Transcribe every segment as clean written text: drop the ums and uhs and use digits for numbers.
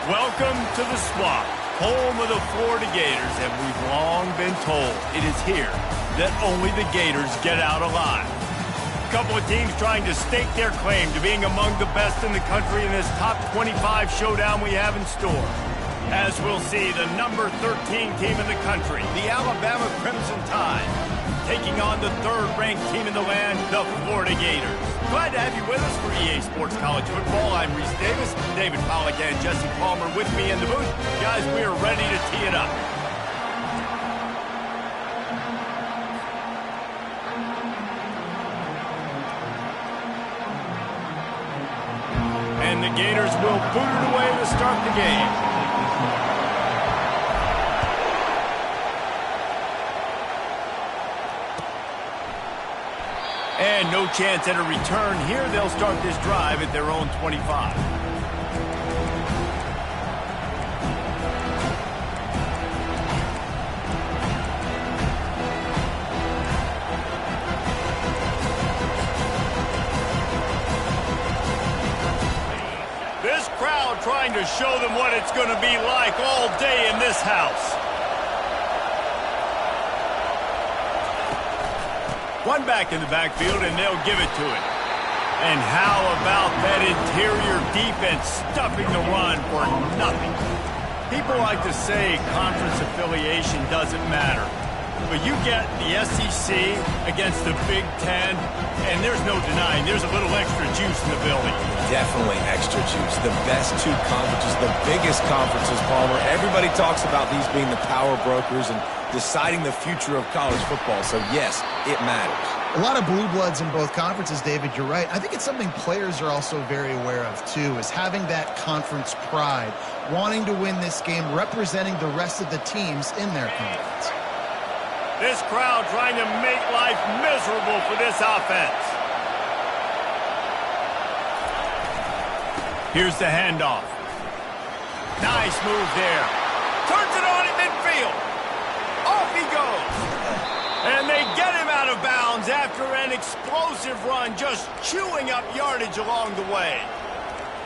Welcome to the Swamp, home of the Florida Gators, and we've long been told it is here that only the Gators get out alive. A couple of teams trying to stake their claim to being among the best in the country in this top 25 showdown we have in store. As we'll see, the number 13 team in the country, the Alabama Crimson Tide, taking on the third-ranked team in the land, the Florida Gators. Glad to have you with us for EA Sports College Football. I'm Reese Davis, David Pollack, and Jesse Palmer with me in the booth. Guys, we are ready to tee it up. And the Gators will boot it away to start the game. And no chance at a return here. They'll start this drive at their own 25. This crowd trying to show them what it's going to be like all day in this house. One back in the backfield, and they'll give it to it. And how about that interior defense stuffing the run for nothing? People like to say conference affiliation doesn't matter. But you get the SEC against the Big Ten, and there's no denying there's a little extra juice in the building. Definitely extra juice. The best two conferences, the biggest conferences, Palmer. Everybody talks about these being the power brokers and deciding the future of college football. So, yes, it matters. A lot of blue bloods in both conferences, David. You're right. I think it's something players are also very aware of, too, is having that conference pride, wanting to win this game, representing the rest of the teams in their conference. This crowd trying to make life miserable for this offense. Here's the handoff. Nice move there. Turns it on at midfield. Off he goes. And they get him out of bounds after an explosive run, just chewing up yardage along the way.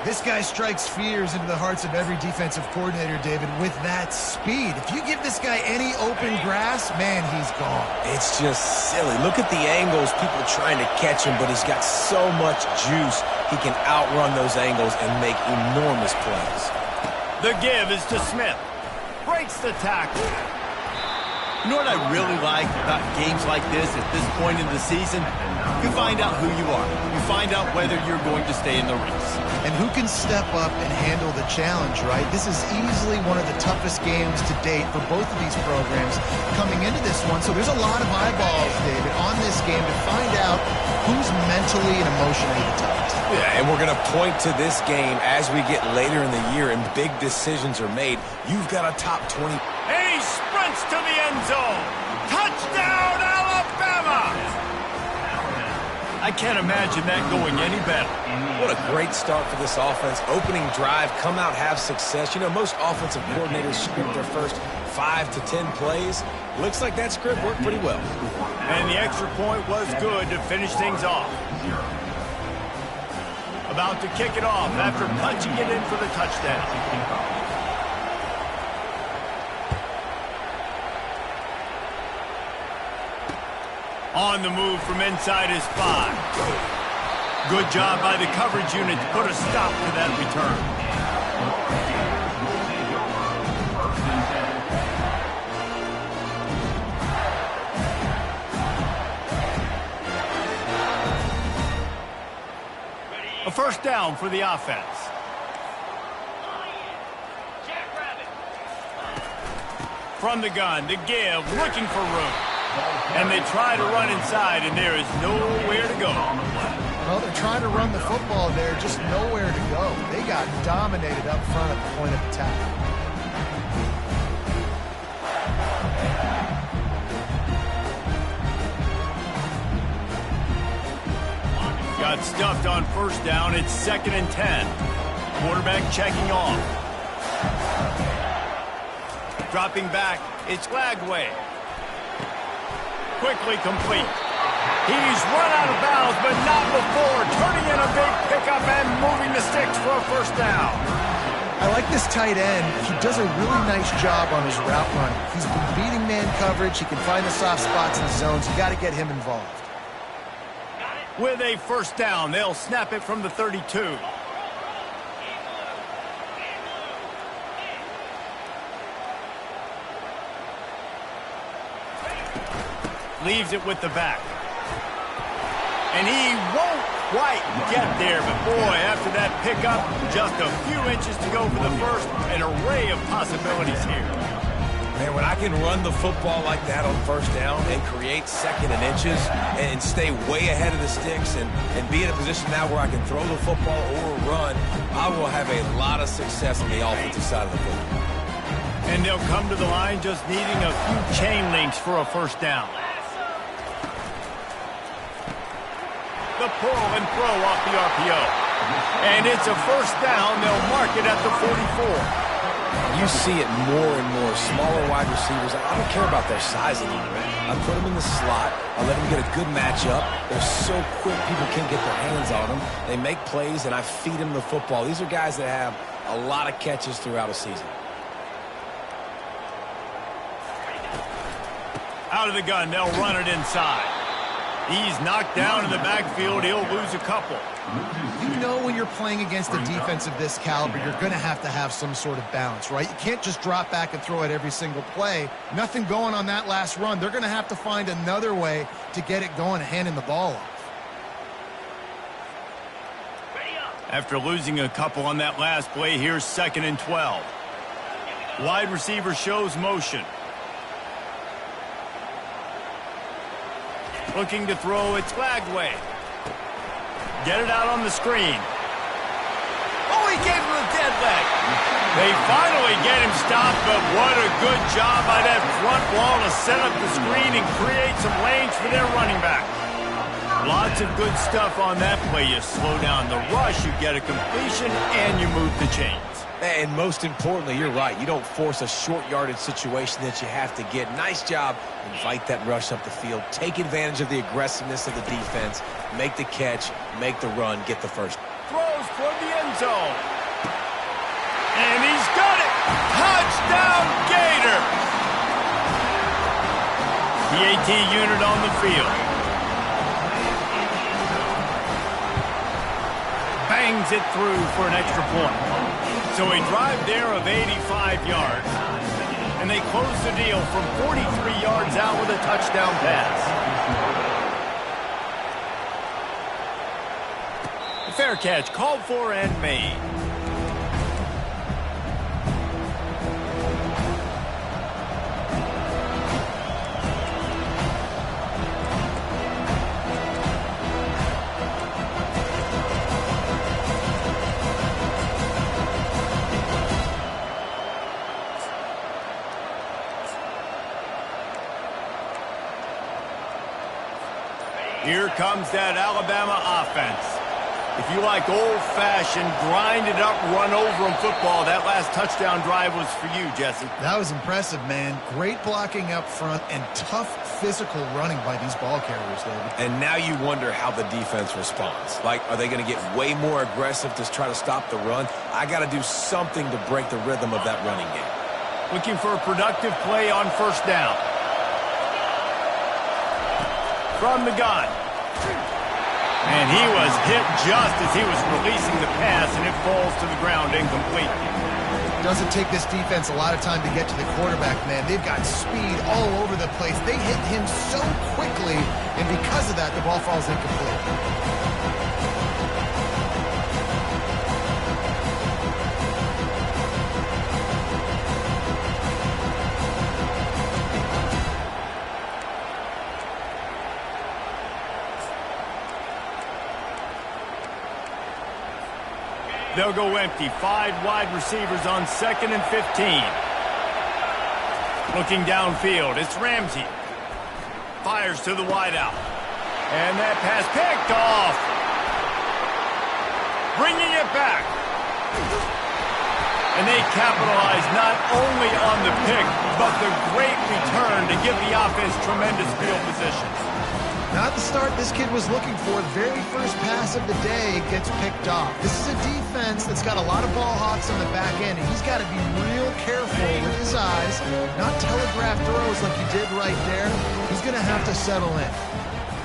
This guy strikes fears into the hearts of every defensive coordinator, David, with that speed. If you give this guy any open grass, man, he's gone. It's just silly. Look at the angles, people trying to catch him, but he's got so much juice. He can outrun those angles and make enormous plays. The give is to Smith. Breaks the tackle. You know what I really like about games like this at this point in the season? You find out who you are. You find out whether you're going to stay in the race. And who can step up and handle the challenge, right? This is easily one of the toughest games to date for both of these programs coming into this one. So there's a lot of eyeballs, David, on this game to find out who's mentally and emotionally the toughest. Yeah, and we're going to point to this game as we get later in the year and big decisions are made. You've got a top 20. And he sprints to the end zone. Touchdown, Alabama! I can't imagine that going any better. What a great start for this offense. Opening drive, come out, have success. You know, most offensive coordinators script their first 5 to 10 plays. Looks like that script worked pretty well. And the extra point was good to finish things off. About to kick it off after punching it in for the touchdown. On the move from inside his 5. Good job by the coverage unit to put a stop to that return. A first down for the offense. From the gun, the give, looking for room. And they try to run inside, and there is nowhere to go. Well, they're trying to run the football there, just nowhere to go. They got dominated up front at the point of attack. Got stuffed on first down. It's 2nd and 10. Quarterback checking off. Dropping back. It's Lagway. Quickly complete. He's run out of bounds, but not before turning in a big pickup and moving the sticks for a first down. I like this tight end. He does a really nice job on his route running. He's been beating man coverage. He can find the soft spots in the zones. You got to get him involved. With a first down, they'll snap it from the 32. Leaves it with the back. And he won't quite get there, but boy, after that pickup, just a few inches to go for the first. An array of possibilities here. Man, when I can run the football like that on first down and create second and inches and stay way ahead of the sticks and be in a position now where I can throw the football or run, I will have a lot of success on the offensive side of the football. And they'll come to the line just needing a few chain links for a first down. The pull and throw off the RPO. And it's a first down. They'll mark it at the 44. You see it more and more. Smaller wide receivers, I don't care about their size anymore. I put them in the slot. I let them get a good matchup. They're so quick, people can't get their hands on them. They make plays, and I feed them the football. These are guys that have a lot of catches throughout a season. Out of the gun, they'll run it inside. He's knocked down in the backfield. He'll lose a couple. You know when you're playing against a defense of this caliber, you're going to have some sort of balance, right? You can't just drop back and throw it every single play. Nothing going on that last run. They're going to have to find another way to get it going and handing the ball off. After losing a couple on that last play, here's 2nd and 12. Wide receiver shows motion. Looking to throw, it's Flagway. Get it out on the screen. Oh, he gave him a dead leg. They finally get him stopped, but what a good job by that front wall to set up the screen and create some lanes for their running back. Lots of good stuff on that play. You slow down the rush, you get a completion, and you move the chains. And most importantly, you're right. You don't force a short yardage situation that you have to get. Nice job. Invite that rush up the field. Take advantage of the aggressiveness of the defense. Make the catch. Make the run. Get the first. Throws toward the end zone. And he's got it. Touchdown, Gator. The AT unit on the field. Bangs it through for an extra point. So a drive there of 85 yards. And they close the deal from 43 yards out with a touchdown pass. A fair catch called for and made. Here comes that Alabama offense. If you like old-fashioned, grind-it-up, run-over-'em football, that last touchdown drive was for you, Jesse. That was impressive, man. Great blocking up front and tough physical running by these ball carriers, David. And now you wonder how the defense responds. Like, are they going to get way more aggressive to try to stop the run? I got to do something to break the rhythm of that running game. Looking for a productive play on first down. From the gun. And he was hit just as he was releasing the pass, and it falls to the ground incomplete. Doesn't take this defense a lot of time to get to the quarterback, man. They've got speed all over the place. They hit him so quickly, and because of that, the ball falls incomplete. They'll go empty. 5 wide receivers on 2nd and 15. Looking downfield, it's Ramsey. Fires to the wideout. And that pass picked off. Bringing it back. And they capitalize not only on the pick, but the great return to give the offense tremendous field position. Not the start this kid was looking for. Very first pass of the day gets picked off. This is a defense that's got a lot of ball hawks on the back end, and he's got to be real careful with his eyes, not telegraph throws like he did right there. He's going to have to settle in.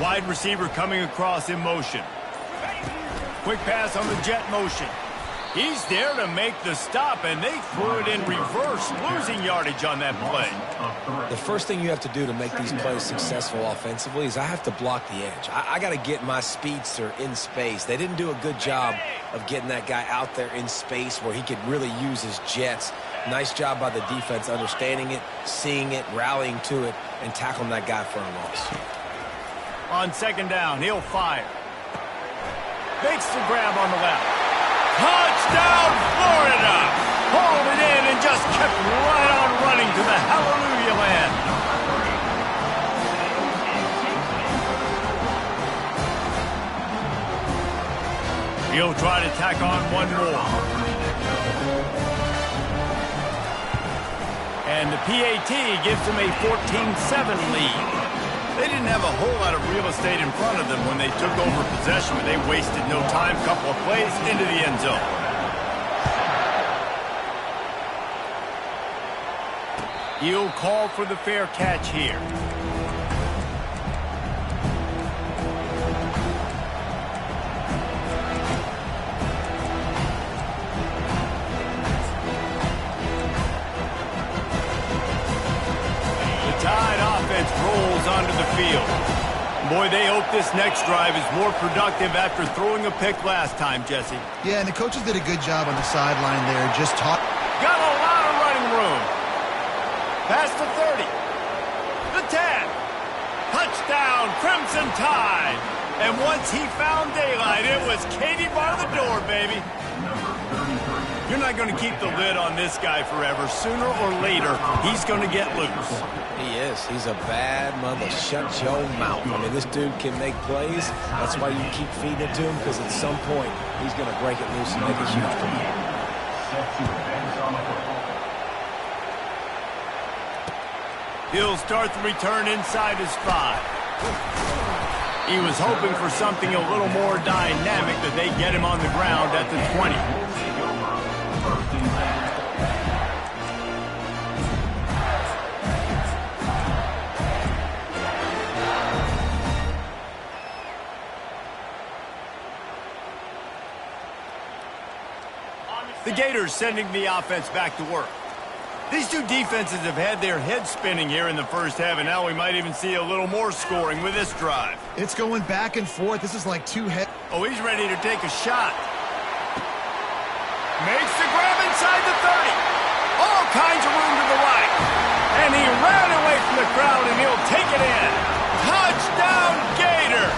Wide receiver coming across in motion. Quick pass on the jet motion. He's there to make the stop, and they threw it in reverse, losing yardage on that play. The first thing you have to do to make these plays successful offensively is I have to block the edge. I got to get my speedster in space. They didn't do a good job of getting that guy out there in space where he could really use his jets. Nice job by the defense understanding it, seeing it, rallying to it, and tackling that guy for a loss. On second down, he'll fire. Makes the grab on the left. Touchdown, Florida! Hauled it in and just kept right on running to the hallelujah land. He'll try to tack on one more. And the PAT gives him a 14-7 lead. They didn't have a whole lot of real estate in front of them when they took over possession, but they wasted no time. Couple of plays into the end zone. He'll call for the fair catch here. Tide offense rolls onto the field. Boy, they hope this next drive is more productive after throwing a pick last time, Jesse. Yeah, and the coaches did a good job on the sideline there. Just taught. Got a lot of running room. Past the 30. The 10. Touchdown, Crimson Tide. And once he found daylight, it was Katie bar the door, baby. You're not going to keep the lid on this guy forever. Sooner or later, he's going to get loose. He is. He's a bad mother. Shut your mouth. I mean, this dude can make plays. That's why you keep feeding it to him, because at some point, he's going to break it loose and make a huge play. He'll start the return inside his 5. He was hoping for something a little more dynamic, that they get him on the ground at the 20. The Gators sending the offense back to work. These two defenses have had their heads spinning here in the first half, and now we might even see a little more scoring with this drive. It's going back and forth. This is like two head. Oh, he's ready to take a shot. Makes the grab inside the 30. All kinds of room to the right. And he ran away from the crowd, and he'll take it in. Touchdown, Gator!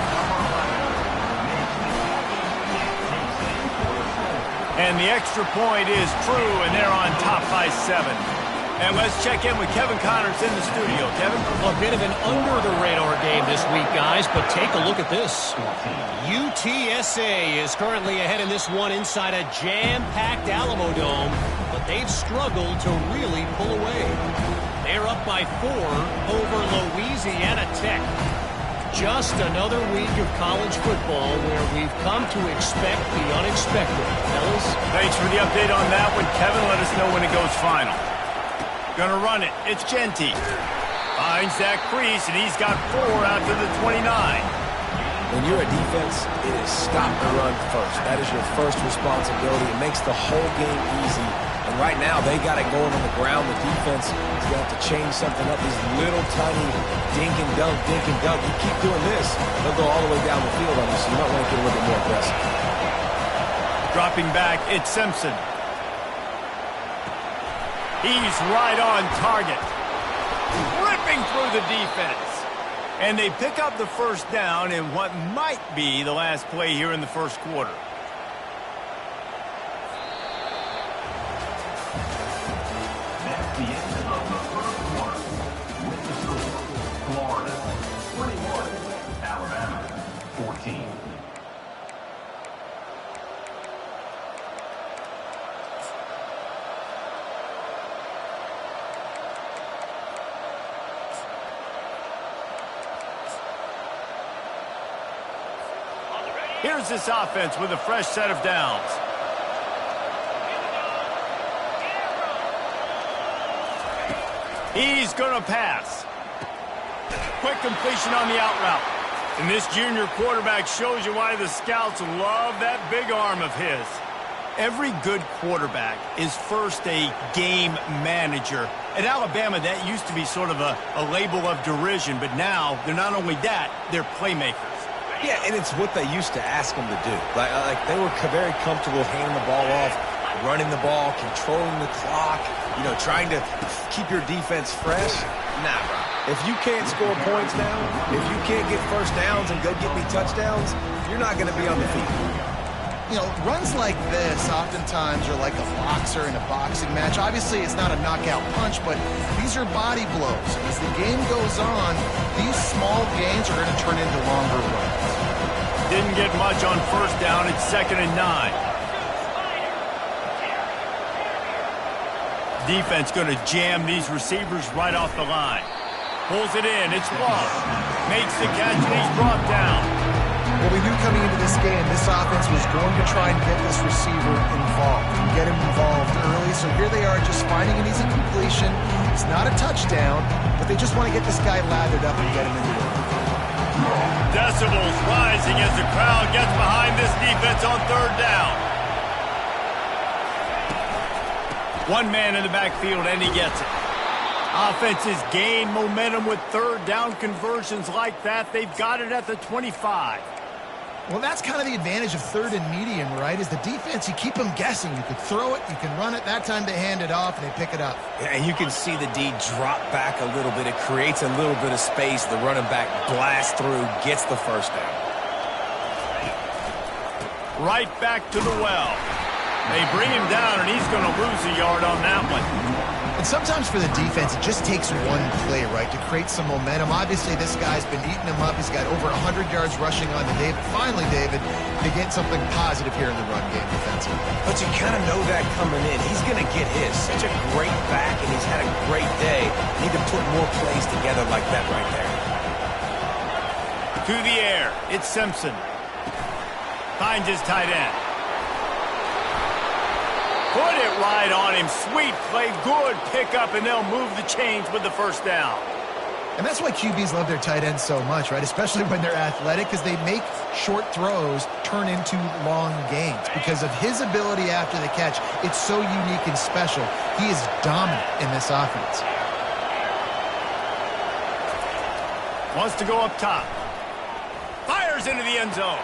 And the extra point is true, and they're on top by 7. And let's check in with Kevin Connors in the studio. Kevin? A bit of an under-the-radar game this week, guys, but take a look at this. UTSA is currently ahead in this one inside a jam-packed Alamo Dome, but they've struggled to really pull away. They're up by 4 over Louisiana Tech. Just another week of college football where we've come to expect the unexpected. Fellas? Thanks for the update on that one, Kevin. Let us know when it goes final. Gonna run it. It's Genty. Finds Zach Priest, and he's got 4 out to the 29. When you're a defense, it is stop the run first. That is your first responsibility. It makes the whole game easy. And right now, they got it going on the ground. The defense is going to have to change something up. These little tiny dink and dunk, dink and dunk. You keep doing this, they'll go all the way down the field on you, so you might want to get a little bit more aggressive. Dropping back, it's Simpson. He's right on target. Ripping through the defense. And they pick up the first down in what might be the last play here in the first quarter. That's the end of the first quarter. With the score, Florida 21, Alabama 14. Here's this offense with a fresh set of downs. He's going to pass. Quick completion on the out route. And this junior quarterback shows you why the scouts love that big arm of his. Every good quarterback is first a game manager. At Alabama, that used to be sort of a label of derision, but now they're not only that, they're playmakers. Yeah, and it's what they used to ask them to do. Like they were very comfortable handing the ball off, running the ball, controlling the clock, trying to keep your defense fresh. Nah, bro. If you can't score points now, if you can't get first downs and go get me touchdowns, you're not going to be on the field. Runs like this oftentimes are like a boxer in a boxing match. Obviously, it's not a knockout punch, but these are body blows. As the game goes on, these small gains are going to turn into longer runs. Didn't get much on first down. It's 2nd and 9. Defense going to jam these receivers right off the line. Pulls it in. It's long. Makes the catch, and he's brought down. Well, we knew coming into this game, this offense was going to try and get this receiver involved and get him involved early. So here they are just finding an easy completion. It's not a touchdown, but they just want to get this guy lathered up and get him into it. Decibels rising as the crowd gets behind this defense on 3rd down. One man in the backfield, and he gets it. Offenses gain momentum with 3rd down conversions like that. They've got it at the 25. Well, that's kind of the advantage of 3rd and medium, right? Is the defense, you keep them guessing. You could throw it, you can run it. That time they hand it off, and they pick it up. Yeah, and you can see the D drop back a little bit. It creates a little bit of space. The running back blasts through, gets the first down. Right back to the well. They bring him down, and he's going to lose a yard on that one. And sometimes for the defense, it just takes one play, right, to create some momentum. Obviously, this guy's been eating him up. He's got over 100 yards rushing on to David. Finally, David, they get something positive here in the run game defensively. But you kind of know that coming in. He's going to get his. Such a great back, and he's had a great day. Need to put more plays together like that right there. To the air. It's Simpson. Finds his tight end. Put it right on him. Sweet play. Good pickup, and they'll move the chains with the first down. And that's why QBs love their tight ends so much, right? Especially when they're athletic, because they make short throws turn into long gains. Because of his ability after the catch, it's so unique and special. He is dominant in this offense. Wants to go up top. Fires into the end zone.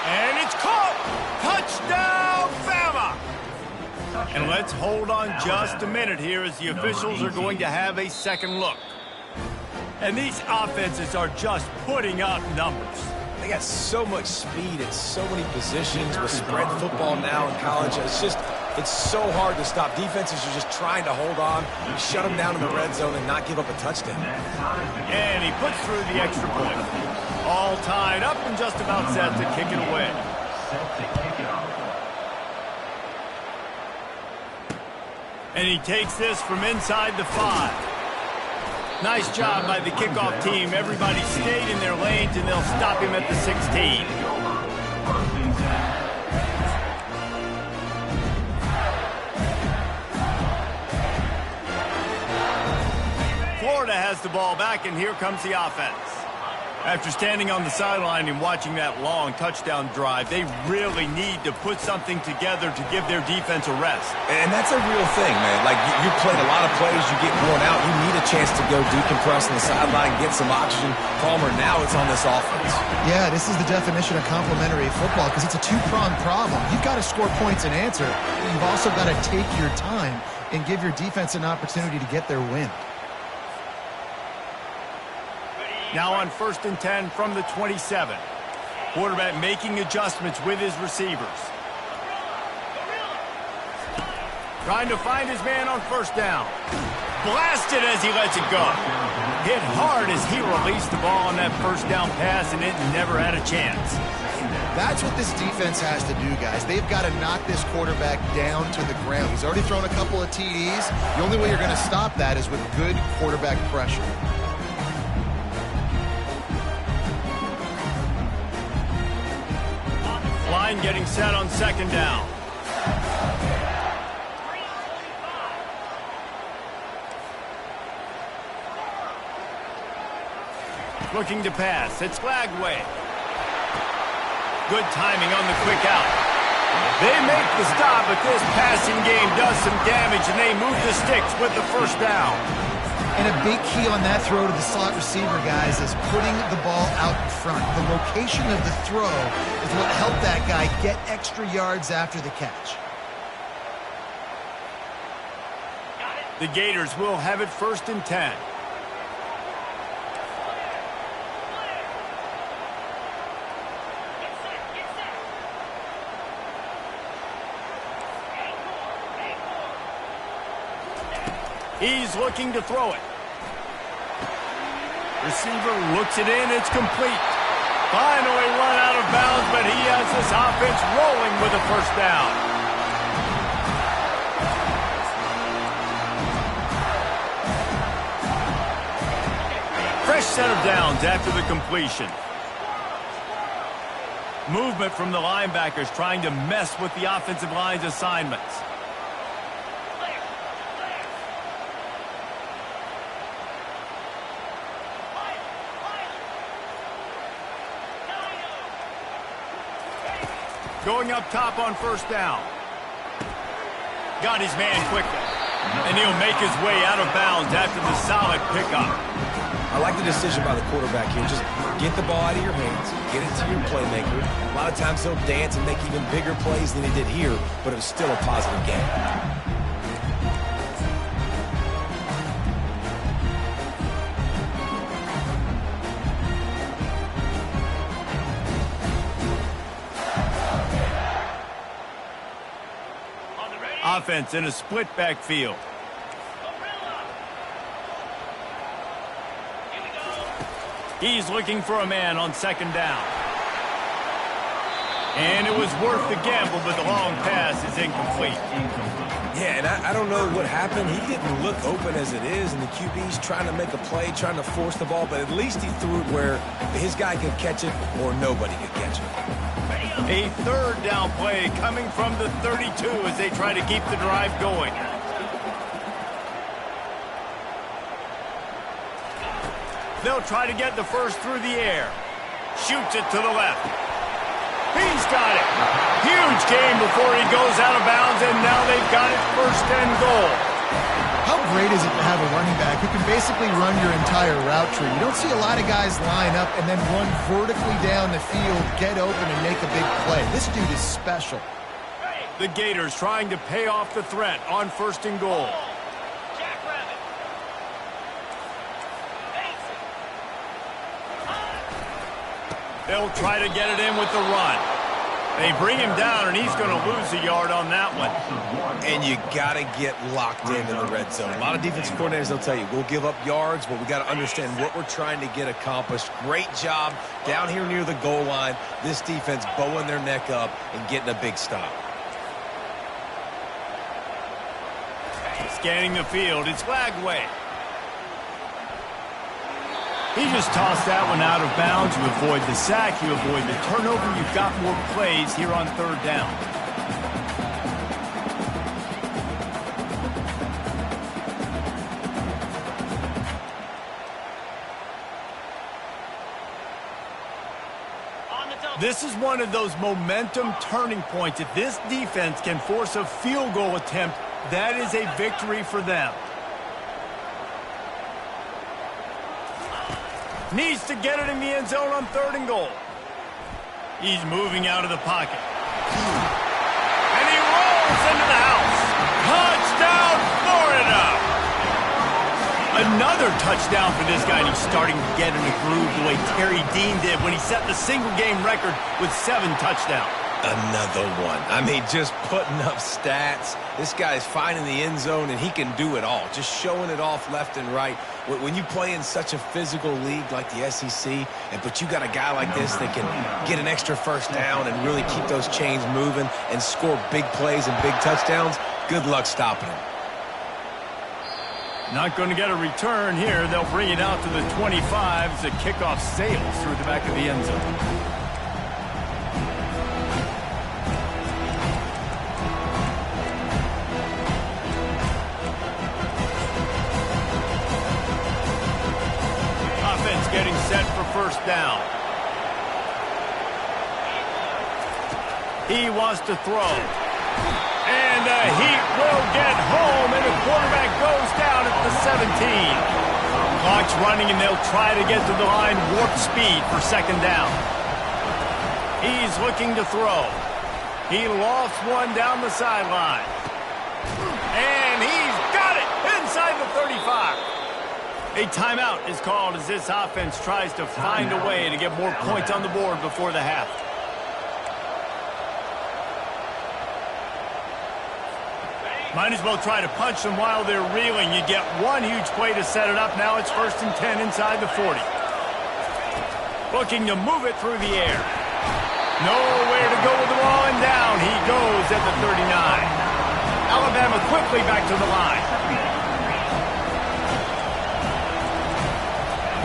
And it's caught. Touchdown, Bama. And let's hold on just a minute here as the officials are going to have a second look. And these offenses are just putting up numbers. They got so much speed at so many positions with spread football now in college. It's so hard to stop. Defenses are just trying to hold on, shut them down in the red zone, and not give up a touchdown. And he puts through the extra point. All tied up and just about set to kick it away. And he takes this from inside the 5. Nice job by the kickoff team. Everybody stayed in their lanes, and they'll stop him at the 16. Florida has the ball back, and here comes the offense. After standing on the sideline and watching that long touchdown drive, they really need to put something together to give their defense a rest. And that's a real thing, man. Like, you played a lot of plays, you get worn out, you need a chance to go decompress on the sideline, get some oxygen. Palmer, now it's on this offense. Yeah, this is the definition of complementary football because it's a two-pronged problem. You've got to score points and answer. You've also got to take your time and give your defense an opportunity to get their win. Now on 1st and 10 from the 27. Quarterback making adjustments with his receivers. Trying to find his man on first down. Blasted as he lets it go. Hit hard as he released the ball on that first down pass, and it never had a chance. That's what this defense has to do, guys. They've got to knock this quarterback down to the ground. He's already thrown a couple of TDs. The only way you're going to stop that is with good quarterback pressure. line getting set on second down. Looking to pass. It's Lagway. Good timing on the quick out. They make the stop, but this passing game does some damage, and they move the sticks with the first down. And a big key on that throw to the slot receiver, guys, is putting the ball out in front. The location of the throw is what helped that guy get extra yards after the catch. The Gators will have it 1st and 10. He's looking to throw it. Receiver looks it in. It's complete. Finally run out of bounds, but he has this offense rolling with a first down. Fresh set of downs after the completion. Movement from the linebackers trying to mess with the offensive line's assignments. Going up top on first down. Got his man quickly. And he'll make his way out of bounds after the solid pickup. I like the decision by the quarterback here. Just get the ball out of your hands, get it to your playmaker. A lot of times he'll dance and make even bigger plays than he did here, but it was still a positive game. Offense in a split backfield. He's looking for a man on second down. And it was worth the gamble, but the long pass is incomplete. Yeah, and I don't know what happened. He didn't look open as it is, and the QB's trying to make a play, trying to force the ball, but at least he threw it where his guy could catch it or nobody could catch it. A third down play coming from the 32 as they try to keep the drive going. They'll try to get the first through the air. Shoots it to the left. He's got it. Huge game before he goes out of bounds, and now they've got it 1st and goal. How great is it to have a running back who can basically run your entire route tree? You don't see a lot of guys line up and then run vertically down the field, get open, and make a big play. This dude is special. The Gators trying to pay off the threat on 1st and goal. They'll try to get it in with the run. They bring him down, and he's going to lose a yard on that one. And you got to get locked in the red zone. A lot of defensive coordinators, they'll tell you, we'll give up yards, but we got to understand what we're trying to get accomplished. Great job down here near the goal line. This defense bowing their neck up and getting a big stop. Scanning the field, it's Lagway. He just tossed that one out of bounds. You avoid the sack, you avoid the turnover. You've got more plays here on 3rd down. This is one of those momentum turning points. If this defense can force a field goal attempt, that is a victory for them. Needs to get it in the end zone on 3rd and goal. He's moving out of the pocket. And he rolls into the house. Touchdown, Florida! Another touchdown for this guy, and he's starting to get in a groove the way Terry Dean did when he set the single-game record with 7 touchdowns. Another one. I mean, just putting up stats. This guy's finding the end zone, and he can do it all. Just showing it off left and right. When you play in such a physical league like the SEC, but you got a guy like this that can get an extra first down and really keep those chains moving and score big plays and big touchdowns, good luck stopping him. Not going to get a return here. They'll bring it out to the 25 as the kickoff sails through the back of the end zone. for first down. He wants to throw. And the Heat will get home, and the quarterback goes down at the 17. Clock's running, and they'll try to get to the line warp speed for second down. He's looking to throw. He lofts one down the sideline. And he's got it inside the 35. A timeout is called as this offense tries to find a way to get more points on the board before the half. Might as well try to punch them while they're reeling. You get one huge play to set it up. Now it's 1st and 10 inside the 40. Looking to move it through the air. Nowhere to go with the ball, and down he goes at the 39. Alabama quickly back to the line.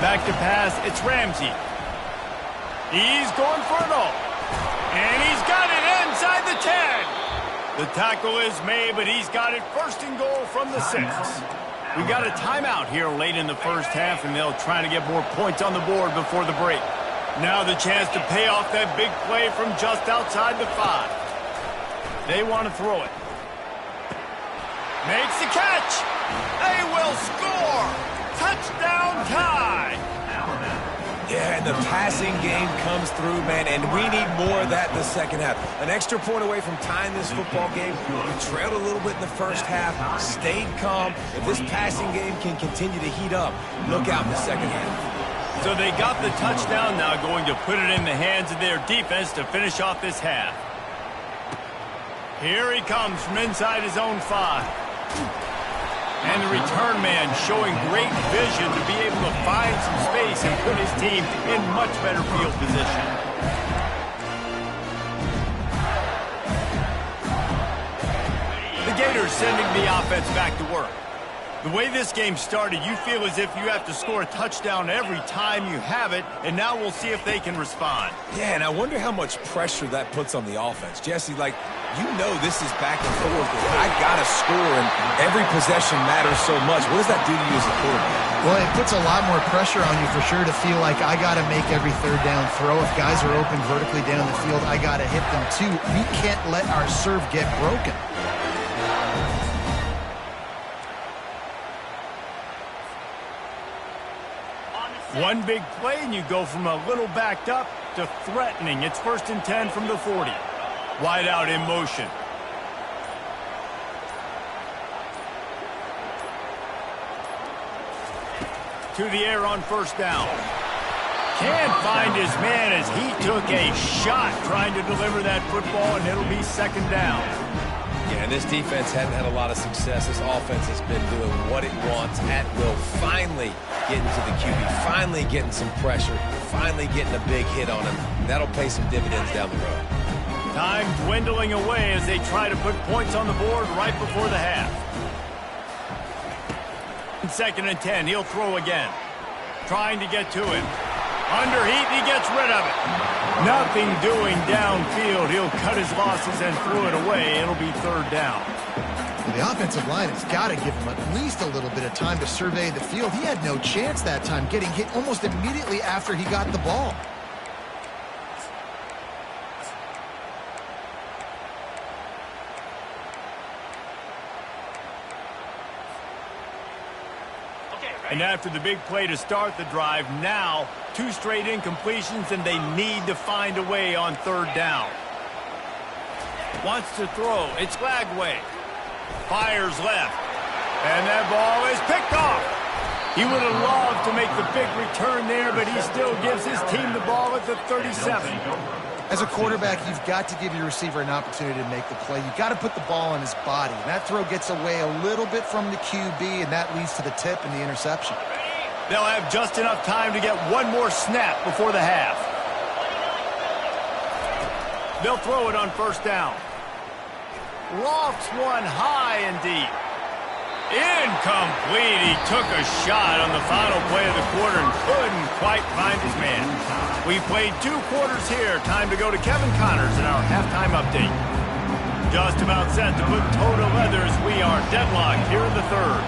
Back to pass, it's Ramsey. He's going for it all. And he's got it inside the 10. The tackle is made, but he's got it 1st and goal from the 6. We got a timeout here late in the first half, and they'll try to get more points on the board before the break. Now the chance to pay off that big play from just outside the 5. They want to throw it. Makes the catch. They will score. Touchdown tie. Yeah, and the passing game comes through, man, and we need more of that in the second half. An extra point away from tying this football game. We trailed a little bit in the first half, stayed calm. If this passing game can continue to heat up, look out in the second half. So they got the touchdown, now going to put it in the hands of their defense to finish off this half. Here he comes from inside his own 5. And the return man showing great vision to be able to find some space and put his team in much better field position. The Gators sending the offense back to work. The way this game started, you feel as if you have to score a touchdown every time you have it, and now we'll see if they can respond. Yeah, and I wonder how much pressure that puts on the offense. Jesse, like, you know this is back and forth. I got to score, and every possession matters so much. What does that do to you as a quarterback? Well, it puts a lot more pressure on you for sure to feel like I got to make every third down throw. If guys are open vertically down the field, I got to hit them too. We can't let our serve get broken. One big play, and you go from a little backed up to threatening. It's 1st and 10 from the 40. Wide out in motion. To the air on first down. Can't find his man as he took a shot trying to deliver that football, and it'll be 2nd down. Yeah, and this defense hadn't had a lot of success. This offense has been doing what it wants at will. Finally getting to the QB, finally getting some pressure, finally getting a big hit on him. That'll pay some dividends down the road. Time dwindling away as they try to put points on the board right before the half. 2nd and 10, he'll throw again. Trying to get to him. Under heat, he gets rid of it. Nothing doing downfield. He'll cut his losses and throw it away. It'll be 3rd down. The offensive line has got to give him at least a little bit of time to survey the field. He had no chance that time, getting hit almost immediately after he got the ball. And after the big play to start the drive, now 2 straight incompletions, and they need to find a way on 3rd down. Wants to throw. It's Lagway. Fires left. And that ball is picked off. He would have loved to make the big return there, but he still gives his team the ball at the 37. As a quarterback, you've got to give your receiver an opportunity to make the play. You've got to put the ball on his body. And that throw gets away a little bit from the QB, and that leads to the tip and the interception. They'll have just enough time to get one more snap before the half. They'll throw it on 1st down. Lofts one high and deep. Incomplete. He took a shot on the final play of the quarter and couldn't quite find his man. We played 2 quarters here. Time to go to Kevin Connors in our halftime update. Just about set to put toe to leather as we are deadlocked here in the 3rd.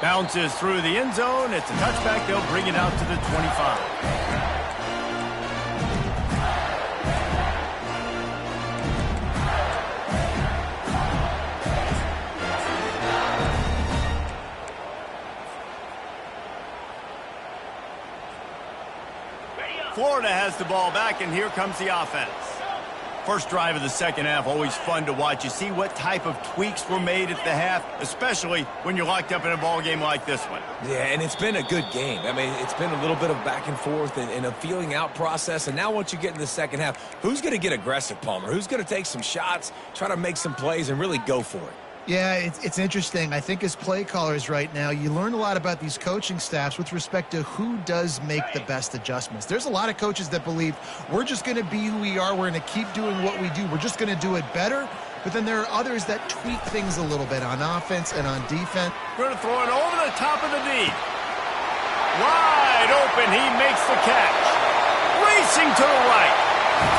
Bounces through the end zone. It's a touchback. They'll bring it out to the 25. Florida has the ball back, and here comes the offense. First drive of the second half, always fun to watch. You see what type of tweaks were made at the half, especially when you're locked up in a ball game like this one. Yeah, and it's been a good game. I mean, it's been a little bit of back and forth and a feeling out process. And now once you get in the second half, who's going to get aggressive, Palmer? Who's going to take some shots, try to make some plays, and really go for it? Yeah, it's interesting. I think as play callers right now, you learn a lot about these coaching staffs with respect to who does make the best adjustments. There's a lot of coaches that believe we're just going to be who we are. We're going to keep doing what we do. We're just going to do it better. But then there are others that tweak things a little bit on offense and on defense. Going to throw it over the top of the knee. Wide open. He makes the catch. Racing to the right.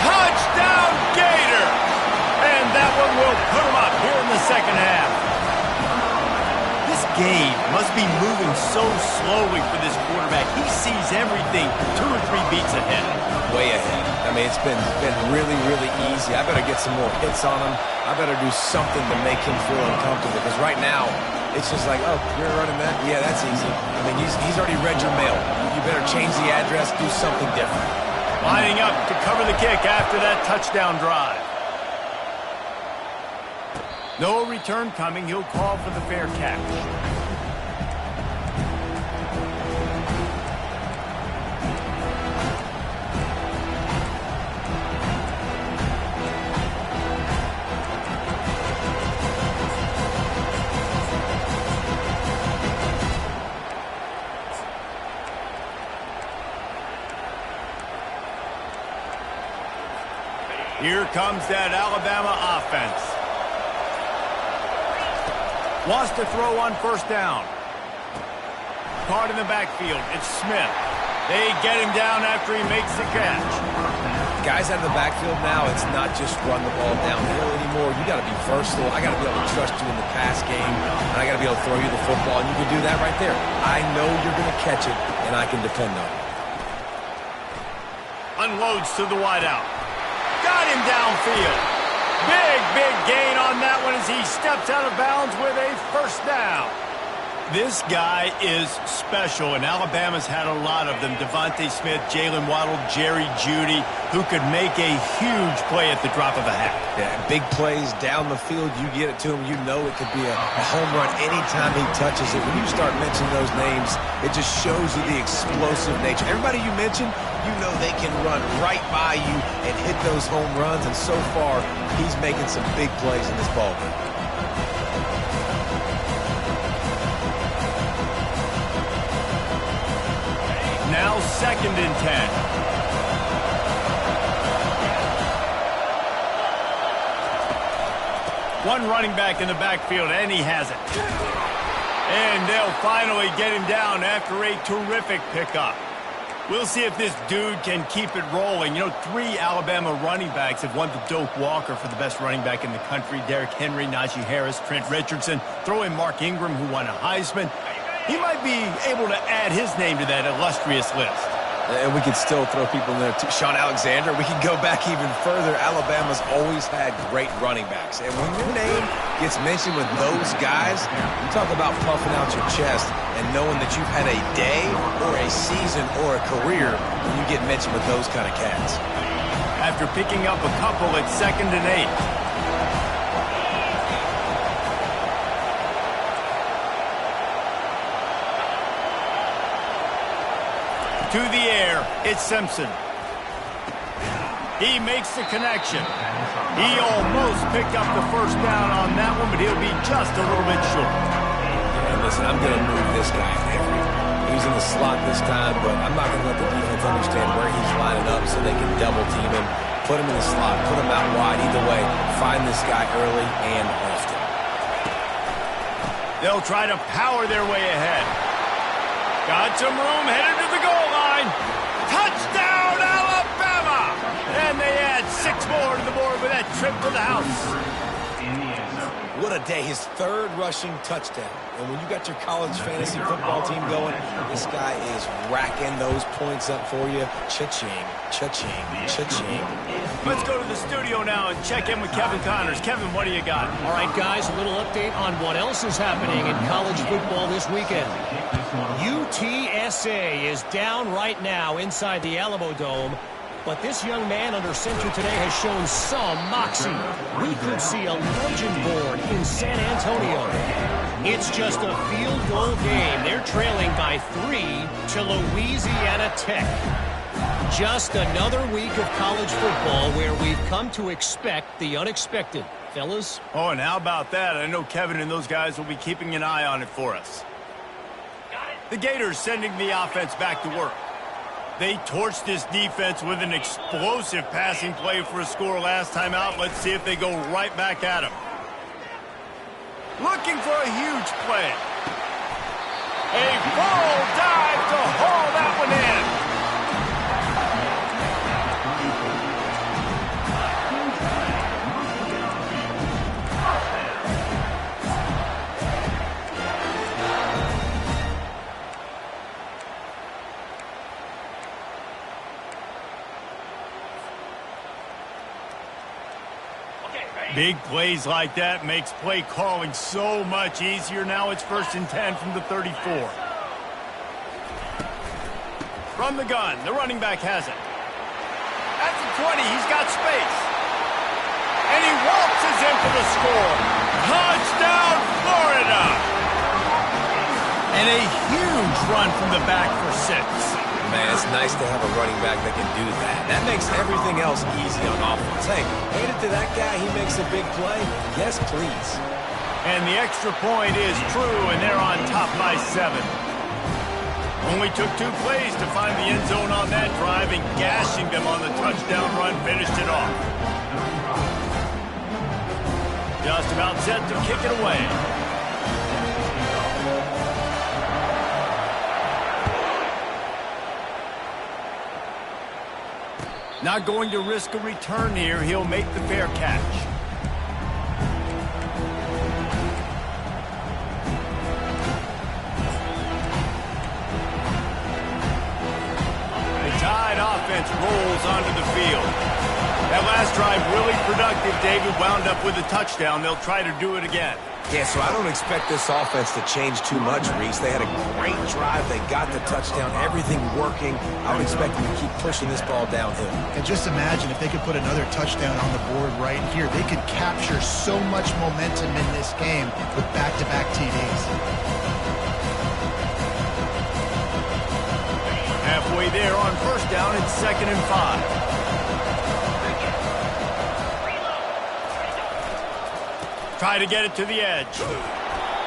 Touchdown, Gator. And that one will put him up here in the second half. This game must be moving so slowly for this quarterback. He sees everything 2 or 3 beats ahead. Way ahead. I mean, it's been really, really easy. I better get some more hits on him. I better do something to make him feel uncomfortable, because right now it's just like, oh, you're running that? Yeah, that's easy. I mean, he's already read your mail. You better change the address, do something different. Lining up to cover the kick after that touchdown drive. No return coming. He'll call for the fair catch. Here comes that Alabama offense. Wants to throw on first down. Caught in the backfield. It's Smith. They get him down after he makes the catch. Guys out of the backfield now, it's not just run the ball downhill anymore. You got to be versatile. I got to be able to trust you in the pass game, and I got to be able to throw you the football, and you can do that right there. I know you're going to catch it, and I can depend on it. Unloads to the wideout. Got him downfield. Big gain on that one as he steps out of bounds with a first down. This guy is special, and Alabama's had a lot of them. Devontae Smith, Jalen Waddle, Jerry Jeudy, who could make a huge play at the drop of a hat. Yeah, big plays down the field. You get it to him, you know it could be a home run anytime he touches it. When you start mentioning those names, it just shows you the explosive nature. Everybody you mentioned, you know they can run right by you and hit those home runs, and so far, he's making some big plays in this ballgame. Now 2nd and 10. One running back in the backfield, and he has it. And they'll finally get him down after a terrific pickup. We'll see if this dude can keep it rolling. You know, 3 Alabama running backs have won the Doak Walker for the best running back in the country. Derrick Henry, Najee Harris, Trent Richardson. Throw in Mark Ingram, who won a Heisman. He might be able to add his name to that illustrious list. And we could still throw people in there too. Sean Alexander, we can go back even further. Alabama's always had great running backs. And when your name gets mentioned with those guys, you talk about puffing out your chest and knowing that you've had a day or a season or a career when you get mentioned with those kind of cats. After picking up a couple, it's 2nd and 8. To the air, it's Simpson. He makes the connection. He almost picked up the first down on that one, but he'll be just a little bit short. And listen, I'm going to move this guy everywhere. He's in the slot this time, but I'm not going to let the defense understand where he's lining up so they can double team him, put him in the slot, put him out wide. Either way, find this guy early and often. They'll try to power their way ahead. Got some room, headed to the goal line. Touchdown, Alabama! And they add 6 more to the board with that trip to the house. In the end zone. What a day. His third rushing touchdown. And when you got your college fantasy football team going, this guy is racking those points up for you. Cha-ching, cha-ching, cha-ching. Let's go to the studio now and check in with Kevin Connors. Kevin, what do you got? All right, guys, a little update on what else is happening in college football this weekend. UTSA is down right now inside the Alamo Dome. But this young man under center today has shown some moxie. We could see a legend born in San Antonio. It's just a field goal game. They're trailing by 3 to Louisiana Tech. Just another week of college football where we've come to expect the unexpected. Fellas? Oh, and how about that? I know Kevin and those guys will be keeping an eye on it for us. The Gators sending the offense back to work. They torched this defense with an explosive passing play for a score last time out. Let's see if they go right back at him. Looking for a huge play. A full dive to haul that one in. Big plays like that makes play calling so much easier. Now it's 1st and 10 from the 34. From the gun, the running back has it. At the 20, he's got space. And he waltzes in for the score. Touchdown, Florida! And a huge run from the back for 6. Man, it's nice to have a running back that can do that. That makes everything else easy on offense. Hey, hand it to that guy. He makes a big play. Yes, please. And the extra point is true, and they're on top by 7. Only took 2 plays to find the end zone on that drive, and gashing them on the touchdown run finished it off. Just about set to kick it away. Not going to risk a return here. He'll make the fair catch. The Tide offense rolls onto the field. That last drive really productive. David wound up with a touchdown. They'll try to do it again. Yeah, so I don't expect this offense to change too much, Reese. They had a great drive. They got the touchdown. Everything working. I would expect them to keep pushing this ball downhill. And just imagine if they could put another touchdown on the board right here. They could capture so much momentum in this game with back-to-back TDs. Halfway there on 1st down, it's 2nd and 5. Try to get it to the edge.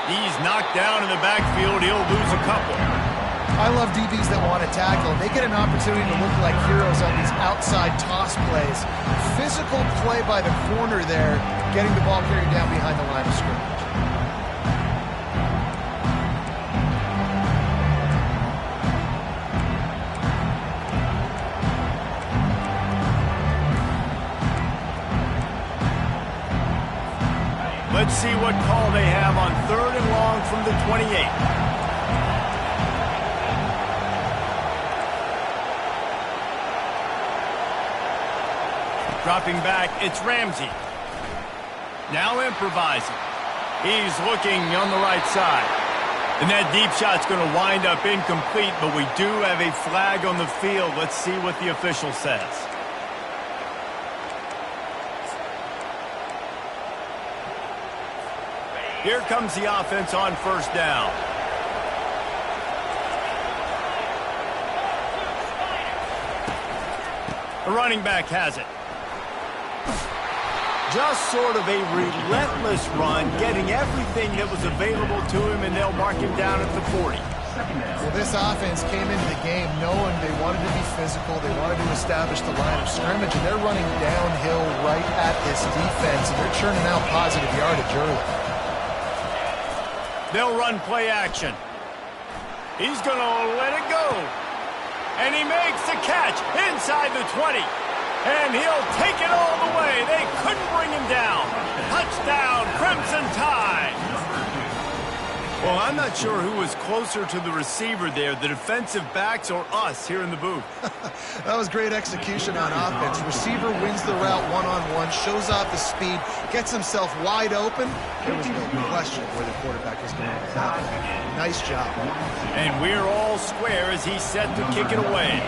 He's knocked down in the backfield. He'll lose a couple. I love DBs that want to tackle. They get an opportunity to look like heroes on these outside toss plays. Physical play by the corner there, getting the ball carried down behind the line of scrimmage. Let's see what call they have on 3rd and long from the 28. Dropping back, it's Ramsey. Now improvising. He's looking on the right side. And that deep shot's going to wind up incomplete, but we do have a flag on the field. Let's see what the official says. Here comes the offense on 1st down. The running back has it. Just sort of a relentless run, getting everything that was available to him, and they'll mark him down at the 40. Well, this offense came into the game knowing they wanted to be physical, they wanted to establish the line of scrimmage, and they're running downhill right at this defense, and they're churning out positive yardage early. They'll run play action. He's going to let it go. And he makes the catch inside the 20. And he'll take it all the way. They couldn't bring him down. Touchdown, Crimson Tide. Well, I'm not sure who was closer to the receiver there, the defensive backs or us here in the booth. That was great execution on offense. Receiver wins the route one-on-one, shows off the speed, gets himself wide open. There was no question where the quarterback was going to happen. Nice job. And we're all square as he's set to kick it away.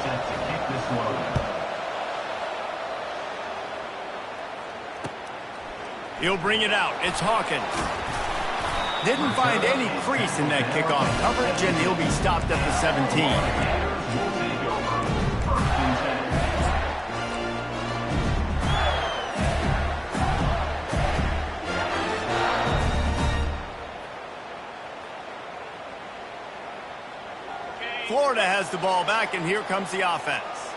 Set to kick this one. He'll bring it out. It's Hawkins. Didn't find any crease in that kickoff coverage, and he'll be stopped at the 17. Will take over. First and 10. Florida has the ball back, and here comes the offense.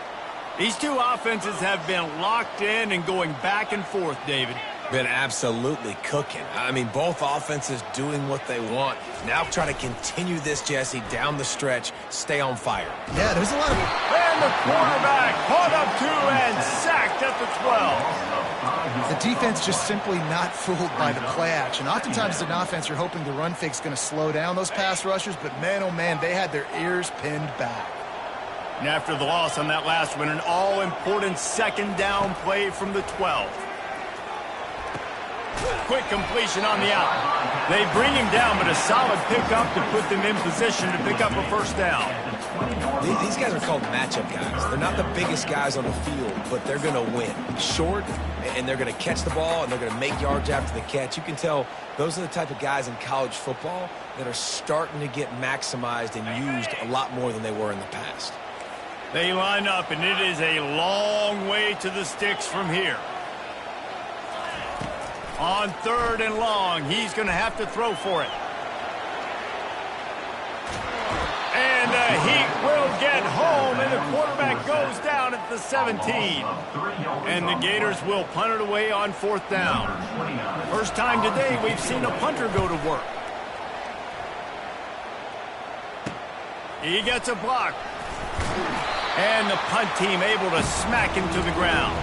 These two offenses have been locked in and going back and forth, David. Been absolutely cooking. I mean, both offenses doing what they want. Now try to continue this, Jesse, down the stretch. Stay on fire. Yeah, there's a lot of... And the quarterback caught up to and sacked at the 12. The defense just simply not fooled by the play action. Oftentimes as an offense, you're hoping the run fake's going to slow down those pass rushers, but man, oh man, they had their ears pinned back. And after the loss on that last one, an all-important second down play from the 12. Quick completion on the out. They bring him down, but a solid pickup to put them in position to pick up a first down. These guys are called matchup guys. They're not the biggest guys on the field, but they're going to win. Short, and they're going to catch the ball, and they're going to make yards after the catch. You can tell those are the type of guys in college football that are starting to get maximized and used a lot more than they were in the past. They line up, and it is a long way to the sticks from here. On third and long, he's going to have to throw for it. And he will get home, and the quarterback goes down at the 17. And the Gators will punt it away on fourth down. First time today we've seen a punter go to work. He gets a block. And the punt team able to smack him to the ground.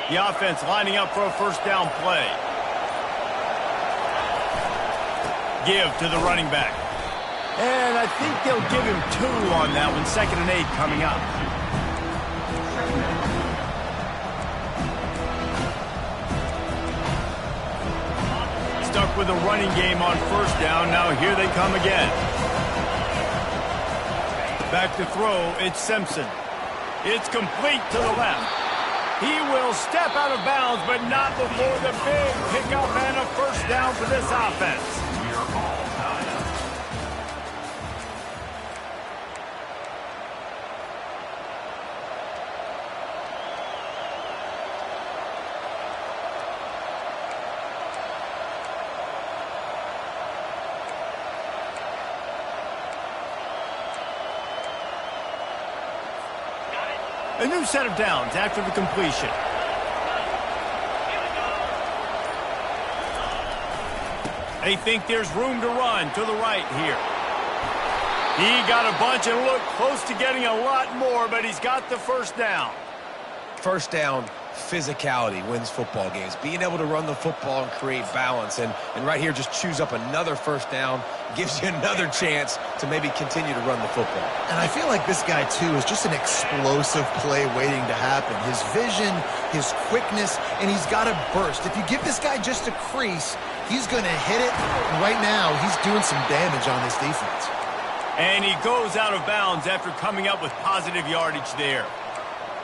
The offense lining up for a first down play. Give to the running back. And I think they'll give him 2 on that one. 2nd and 8 coming up. Stuck with a running game on first down. Now here they come again. Back to throw. It's Simpson. It's complete to the left. He will step out of bounds, but not before the big pickup and a first down for this offense. A new set of downs after the completion. They think there's room to run to the right here. He got a bunch and looked close to getting a lot more, but he's got the first down. First down, physicality wins football games. Being able to run the football and create balance. And right here, just choose up another first down. Gives you another chance to maybe continue to run the football. And I feel like this guy, too, is just an explosive play waiting to happen. His vision, his quickness, and he's got a burst. If you give this guy just a crease, he's going to hit it. And right now, he's doing some damage on this defense. And he goes out of bounds after coming up with positive yardage there.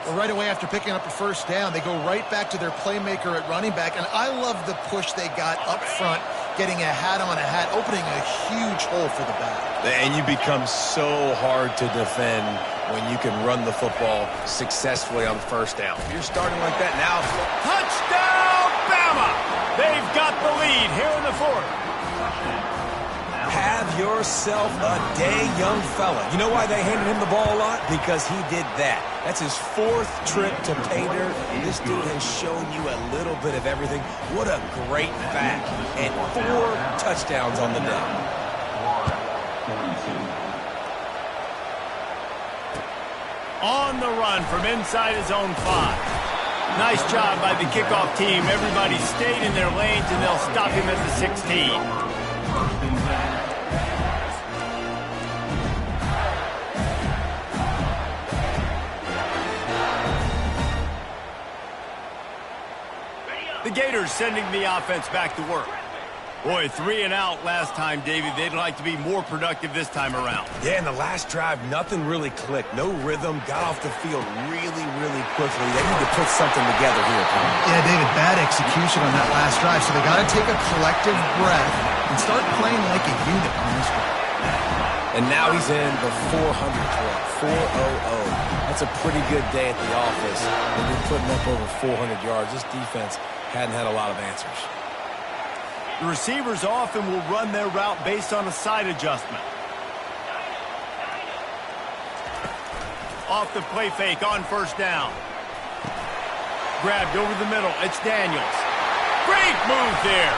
Well, right away after picking up a first down, they go right back to their playmaker at running back. And I love the push they got up front, getting a hat on a hat, opening a huge hole for the back. And you become so hard to defend when you can run the football successfully on first down. If you're starting like that now. Touchdown, Bama! They've got the lead here in the fourth. Have yourself a day, young fella. You know why they handed him the ball a lot? Because he did that. That's his 4th trip to pay dirt. This dude has shown you a little bit of everything. What a great back. And 4 touchdowns on the day. On the run from inside his own 5. Nice job by the kickoff team. Everybody stayed in their lanes, and they'll stop him at the 16. The Gators sending the offense back to work. Boy, 3 and out last time, David. They'd like to be more productive this time around. Yeah, in the last drive, nothing really clicked. No rhythm. Got off the field really, really quickly. They need to put something together here, Tom. Yeah, David, bad execution on that last drive. So they got to take a collective breath and start playing like a unit on this one. And now he's in the 400 club, 400. That's a pretty good day at the office. When you're putting up over 400 yards, this defense hadn't had a lot of answers. The receivers often will run their route based on a side adjustment. Off the play fake on first down. Grabbed over the middle. It's Daniels. Great move there.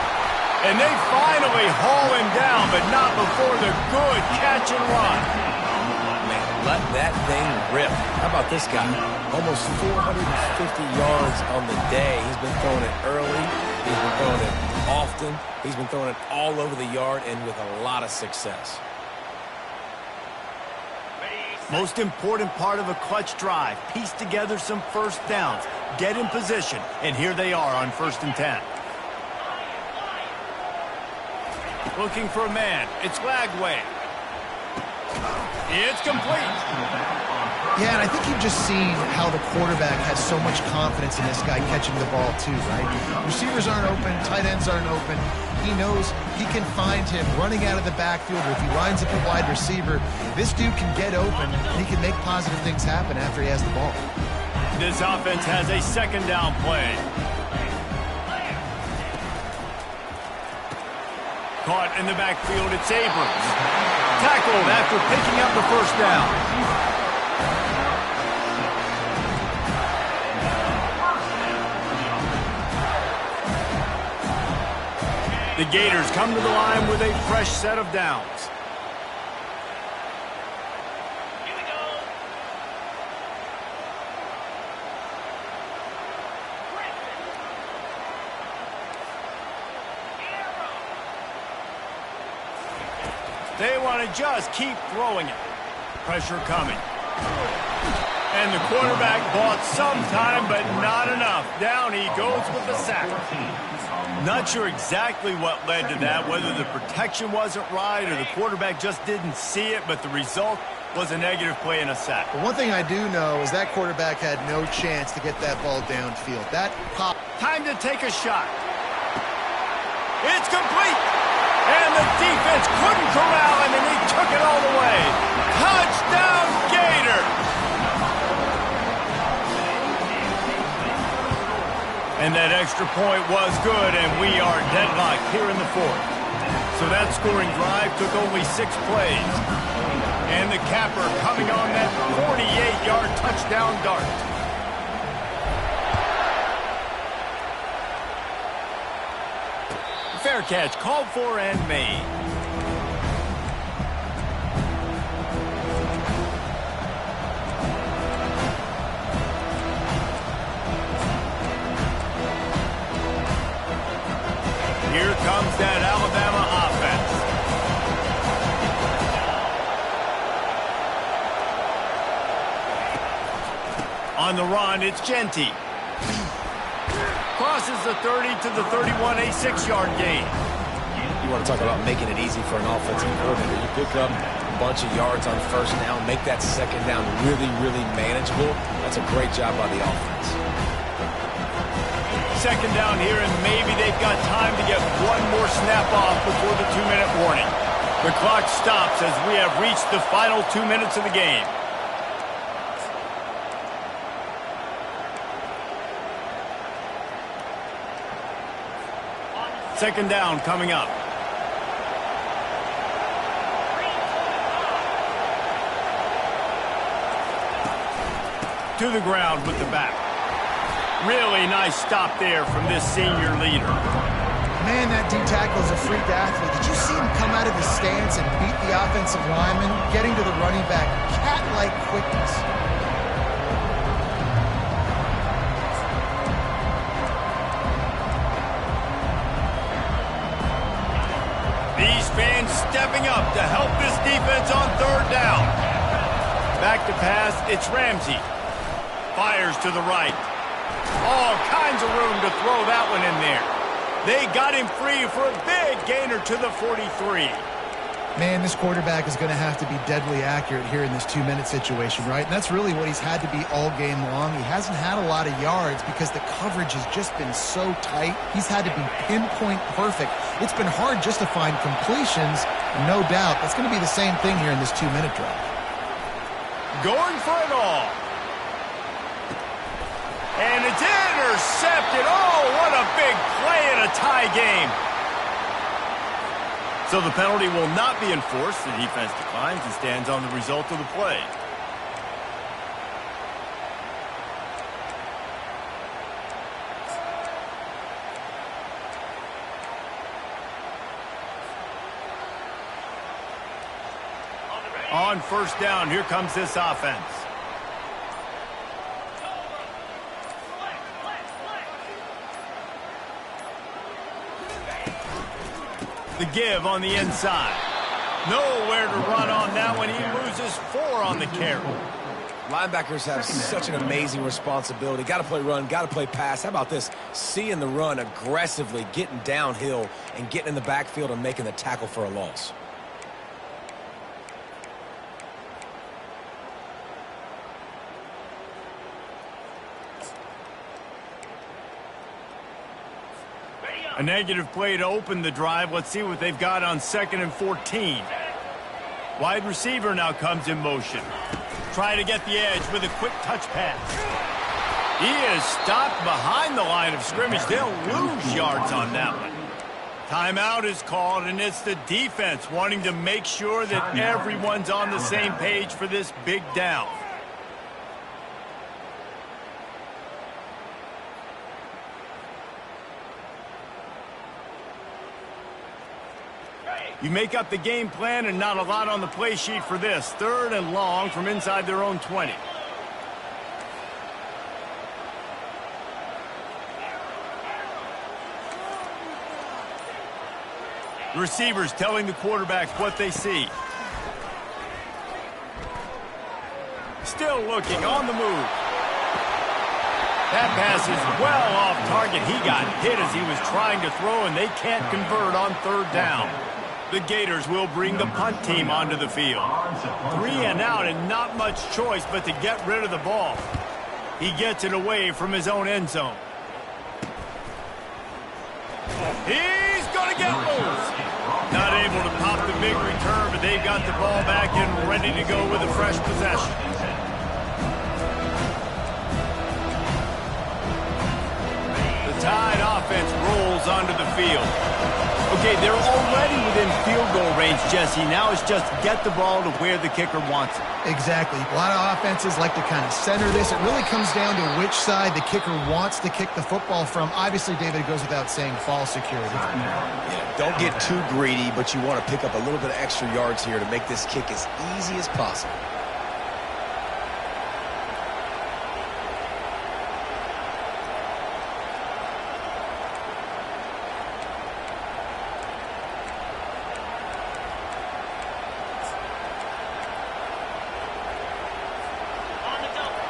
And they finally haul him down, but not before the good catch and run. Man, let that thing rip. How about this guy? Almost 450 yards on the day. He's been throwing it early. He's been throwing it often. He's been throwing it all over the yard and with a lot of success. Most important part of a clutch drive. Piece together some first downs. Get in position. And here they are on 1st and 10. Looking for a man. It's Lagway. It's complete. Yeah, and I think you've just seen how the quarterback has so much confidence in this guy catching the ball too, right? Receivers aren't open, tight ends aren't open. He knows he can find him running out of the backfield, or if he lines up a wide receiver, this dude can get open, and he can make positive things happen after he has the ball. This offense has a 2nd down play. Caught in the backfield, it's Abrams. Tackled after picking up the 1st down. The Gators come to the line with a fresh set of downs. Here we go. They want to just keep throwing it. Pressure coming. And the quarterback bought some time, but not enough. Down he goes with the sack. Not sure exactly what led to that, whether the protection wasn't right or the quarterback just didn't see it, but the result was a negative play and a sack. But one thing I do know is that quarterback had no chance to get that ball downfield. That pop. Time to take a shot. It's complete. And the defense couldn't corral him, and he took it all the way. Touchdown, Gator! And that extra point was good, and we are deadlocked here in the 4th. So that scoring drive took only 6 plays. And the capper coming on that 48-yard touchdown dart. Fair catch called for and made. Here comes that Alabama offense. On the run, it's Genty. Crosses the 30 to the 31, a 6-yard gain. You want to talk about making it easy for an offensive coordinator. You pick up a bunch of yards on 1st down, make that 2nd down really, really manageable. That's a great job by the offense. 2nd down here, and maybe they've got time to get one more snap off before the 2-minute warning. The clock stops as we have reached the final 2 minutes of the game. Second down coming up. to the ground with the back. Really nice stop there from this senior leader. Man, that D-tackle is a freak athlete. Did you see him come out of his stance and beat the offensive lineman, getting to the running back? Cat-like quickness. These fans stepping up to help this defense on third down. Back to pass, it's Ramsey. Fires to the right. All kinds of room to throw that one in there. They got him free for a big gainer to the 43. Man, this quarterback is going to have to be deadly accurate here in this 2-minute situation, right? And that's really what he's had to be all game long. He hasn't had a lot of yards because the coverage has just been so tight. He's had to be pinpoint perfect. It's been hard just to find completions, no doubt. That's going to be the same thing here in this 2-minute drive. Going for it all. And it's intercepted. Oh, what a big play in a tie game. So the penalty will not be enforced. The defense declines and stands on the result of the play. On first down, here comes this offense. The give on the inside. Nowhere to run on that one. He loses 4 on the carry. Linebackers have such an amazing responsibility. Got to play run, got to play pass. How about this? Seeing the run aggressively, getting downhill, and getting in the backfield and making the tackle for a loss. A negative play to open the drive. Let's see what they've got on 2nd and 14. Wide receiver now comes in motion. Try to get the edge with a quick touch pass. He is stopped behind the line of scrimmage. They'll lose yards on that one. Timeout is called, and it's the defense wanting to make sure that everyone's on the same page for this big down. You make up the game plan and not a lot on the play sheet for this. 3rd and long from inside their own 20. The receivers telling the quarterbacks what they see. Still looking on the move. That pass is well off target. He got hit as he was trying to throw, and they can't convert on 3rd down. The Gators will bring the punt team onto the field. 3 and out and not much choice but to get rid of the ball. He gets it away from his own end zone. He's going to get loose. Not able to pop the big return, but they've got the ball back and ready to go with a fresh possession. The Tide offense rolls onto the field. Okay, they're already within field goal range, Jesse. Now it's just get the ball to where the kicker wants it. Exactly. A lot of offenses like to kind of center this. It really comes down to which side the kicker wants to kick the football from. Obviously, David, it goes without saying, ball security. Yeah, don't get too greedy, but you want to pick up a little bit of extra yards here to make this kick as easy as possible.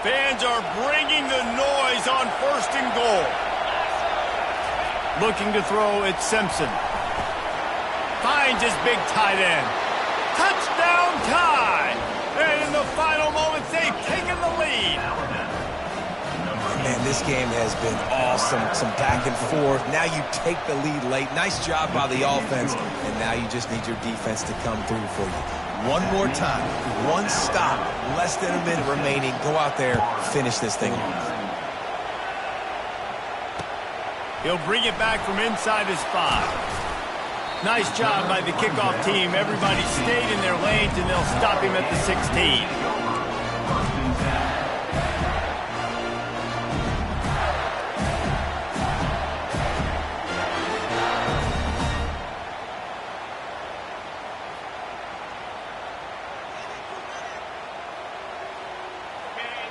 Fans are bringing the noise on 1st and goal. Looking to throw, it's Simpson. Finds his big tight end. Touchdown Tide! And in the final moments, they've taken the lead. Man, this game has been awesome. Some back and forth. Now you take the lead late. Nice job by the offense. And now you just need your defense to come through for you. One more time. One stop. Less than a minute remaining. Go out there, finish this thing off. He'll bring it back from inside his 5. Nice job by the kickoff team. Everybody stayed in their lanes, and they'll stop him at the 16.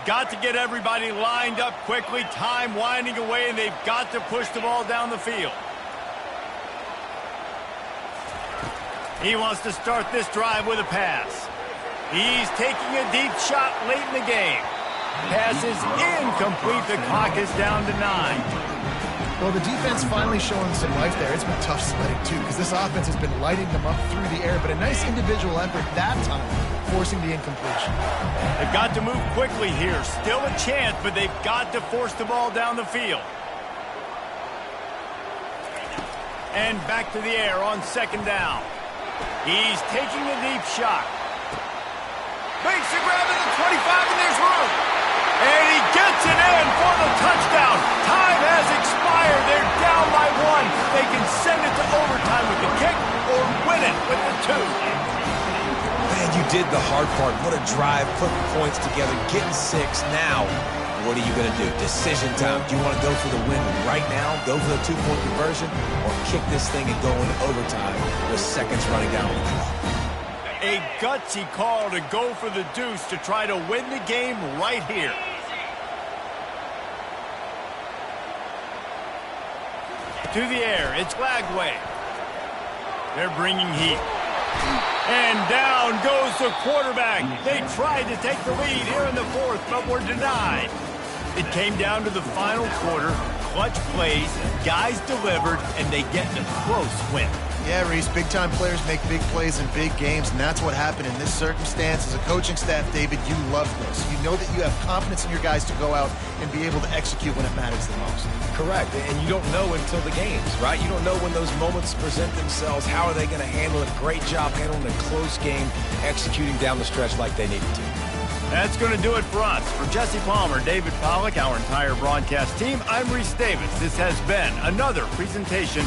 got to get everybody lined up quickly, time winding away, and they've got to push the ball down the field. He wants to start this drive with a pass. He's taking a deep shot late in the game. Pass is incomplete. The clock is down to 9. Well, the defense finally showing some life there. It's been tough sledding, too, because this offense has been lighting them up through the air. But a nice individual effort that time, forcing the incompletion. They've got to move quickly here. Still a chance, but they've got to force the ball down the field. And back to the air on second down. He's taking a deep shot. Makes the grab at the 25, and there's room. And he gets it in for the touchdown. Time has expired. They're down by 1. They can send it to overtime with the kick or win it with the 2. Man, you did the hard part. What a drive, putting points together, getting 6. Now, what are you going to do? Decision time. Do you want to go for the win right now, go for the 2-point conversion, or kick this thing and go into overtime with seconds running down on the clock? A gutsy call to go for the deuce to try to win the game right here. To the air, it's Lagway. They're bringing heat. And down goes the quarterback. They tried to take the lead here in the 4th, but were denied. It came down to the final quarter. Clutch plays, guys delivered, and they get a close win. Yeah, Reese, big-time players make big plays in big games, and that's what happened in this circumstance. As a coaching staff, David, you love this. You know that you have confidence in your guys to go out and be able to execute when it matters the most. Correct, and you don't know until the games, right? You don't know when those moments present themselves. How are they going to handle it? Great job handling a close game, executing down the stretch like they needed to. That's going to do it for us. For Jesse Palmer, David Pollack, our entire broadcast team, I'm Reese Davis. This has been another presentation